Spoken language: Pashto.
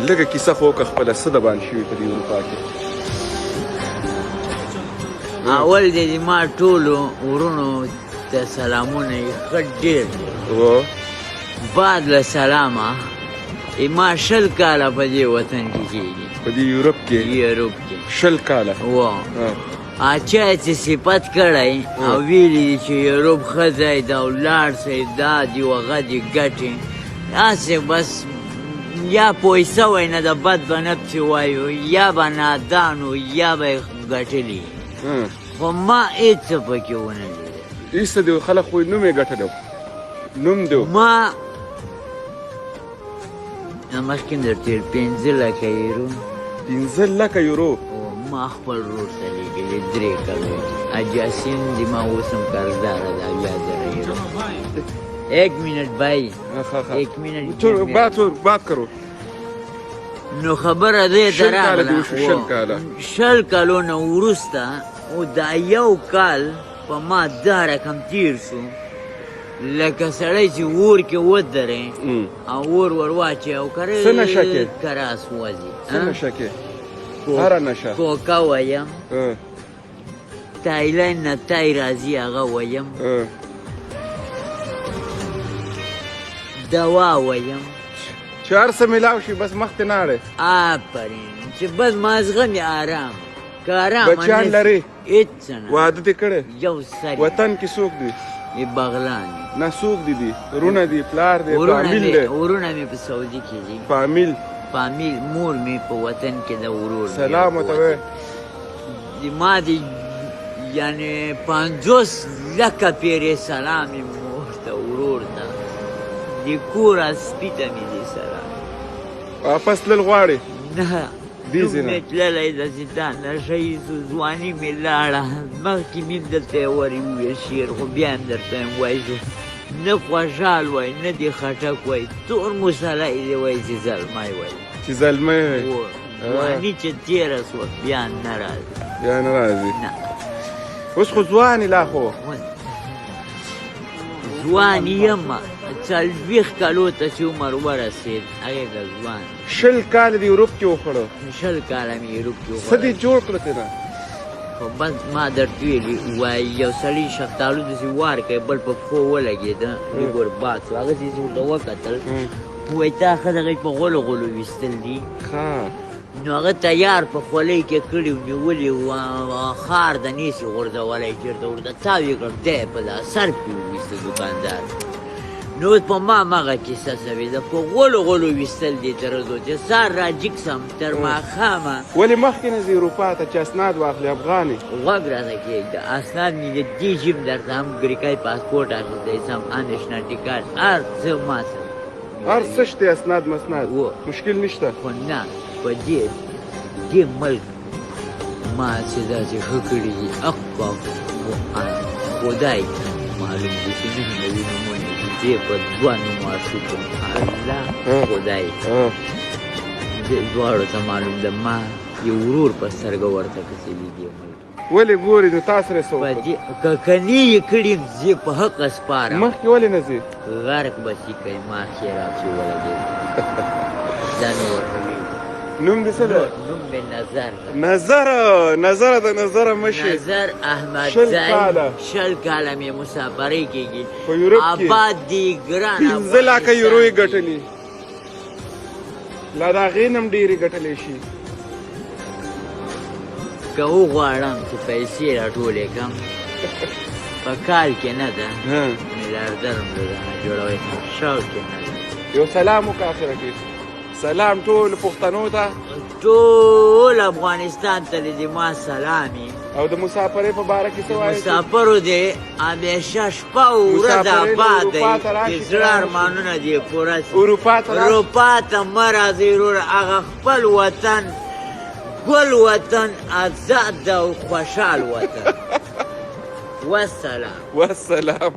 لږه کیسه خو وکړه خپله څه د باندې شوي په دې اروپا کې. اول د ما ټولو ورونو ته سلامونه یې ښه ډېر بعد له سلامه ما 20 کاله په دې وطن کې کېږي، په دې یورپ کې 20 کاله چا چې صفت کړی او ویلي دي چې یورپ ښه ځای ده او لاړ شئ دا دي و هغه دي ګټې هسې بس یا پوه سوی نه د بد به نه پسې وایو یا به نادان و یا به یې ګټلي خو ما هېڅ څه پکې ونه لیدل. هېڅ څه دي خلک خو نوم یې ګټلی و نوم دی ما مخکې هم درته ویل 15 لکه یورو 15 لکه یورو ما خپل ورور ته لېږلي 3 کلو اجاسین دي ما اوس هم قرضداره ده 1000 یورو. 1 منٹ بھائی 1 منٹ بات کرو. نو خبره دې ته راغله 20 کالو نه وروسته او دا یو کال په ما دا رقم تیر شو لکه سړی چې اور کې ودرې او اور ور واچوي او کراس وځي. څه نشه کې؟ هره نشه کوکا ویم، تایلند نه تای راځي هغه ویم، دوا ویم چې هر څه میلاو شي بس مخکې نه اړې. آفرین چې بس مازغه مې آرام که آرام بچیان لرې؟ هېڅ نه. واده دې کړی؟ یو سر وطن کې څوک دی؟ بغلان نه څوک دي رونه دي پلار دی فامیل دی؟ ورونه مې په سعودي کې دي. فامیل مور مې په وطن کې د ورور سلام ورته وایه. ما دي یعنې 50 لکه پیرې سلام یې مور ته ورور ته د کوره سپي ته مې دي سلام. واپس تلل غواړې؟ نه دې ځای نه مې تللی داسې دا نشه یې شو ځواني مې لاړه مخکې مې دلته یې ور وویل شعر خو بیا هم درته یم وایي شو نه خوشحال وای نه دې خټک وای تور مسلی دې وای چې زلمی وای چې زلمی وای ځواني چې تېره شوه بیا نه راځي بیا نه راځي. نه اوس خو ځوان لا خو ځوان یم 40 کالو ته چې عمر ورسېد هغې ته ځوان 20 کاله د یورپ کې وخوړه 20 کاله مې یورپ کې څه دې جوړ کړه تېنه؟ خو بس ما درته ویلي وایي یو سړي شفتالو داسې وار کوي بل په پښو ولګېده لږ ور باد شو هغسې چې ورته وکتل وایي تا ښه دغه په غولو ویستل دي نو هغه تیار په خولۍ کې کړي و نیولي و خار د نیسي غورځولی چېرته ورته تاو یې کړ دی په دا سر پې وویسته دوکاندار. نو اوس په ما مغه کیسه سوې ده په غولو ویستل دي تر ورځو چې سهار راجګ سم تر ماښامه. ولې مخکې نه ځې اروپا ته چې اسناد واخلې افغانې؟ غوږ راته کېږده اسناد مې د دې ژم درته هم ګریکۍ پاسپورټ اخیستی سم انشنالټي کارت هر څه ما سره هر څه شته اسناد مسناد مشکل نشته. خو نه په دې ملک ما چې داسې ښه کړي دي خدای معلوم دي چې نه نوي نومونه دې په 2 نومو شکر الله خدای دواړو ته معلوم ده ما یو ورور په سترګه ورته کتلي دي. ولې ګورې نو تا سره څه وکړه؟ که کني یې کړي زه په حقه سپارم. مخکې ولې نه ځې؟ غرق به شي کوي ما خیرات شي ولګېد دا مې ورته ویل. نوم دې څه ده؟ نوم مې نظر ده. نظره د نظره مشي نظر احمد زی 20 کاله مې مسافرۍ کېږي آباد دي ګران 15 لکه یورو یې ګټلي لا د هغې نه هم ډېرې ګټلی شي. که وغواړم چې پیسې راټولې کړم په کال کې نه ده میلیاردر هم ده جوړوی شوق کې نه ده. یو سلام وکړه اخره کې سلام ټول پښتنو ته ټول افغانستان ته دې ما سلامي او د مسافرۍ په باره کې څه وایې؟ مسافرو دې همیشه شپه او ورځ آباد دی چې زړه ارمانونه دې پوره شي. اروپا ته مه راځئ وروره هغه خپل وطن ګل وطن آزاد او خوشحال وطن. والسلام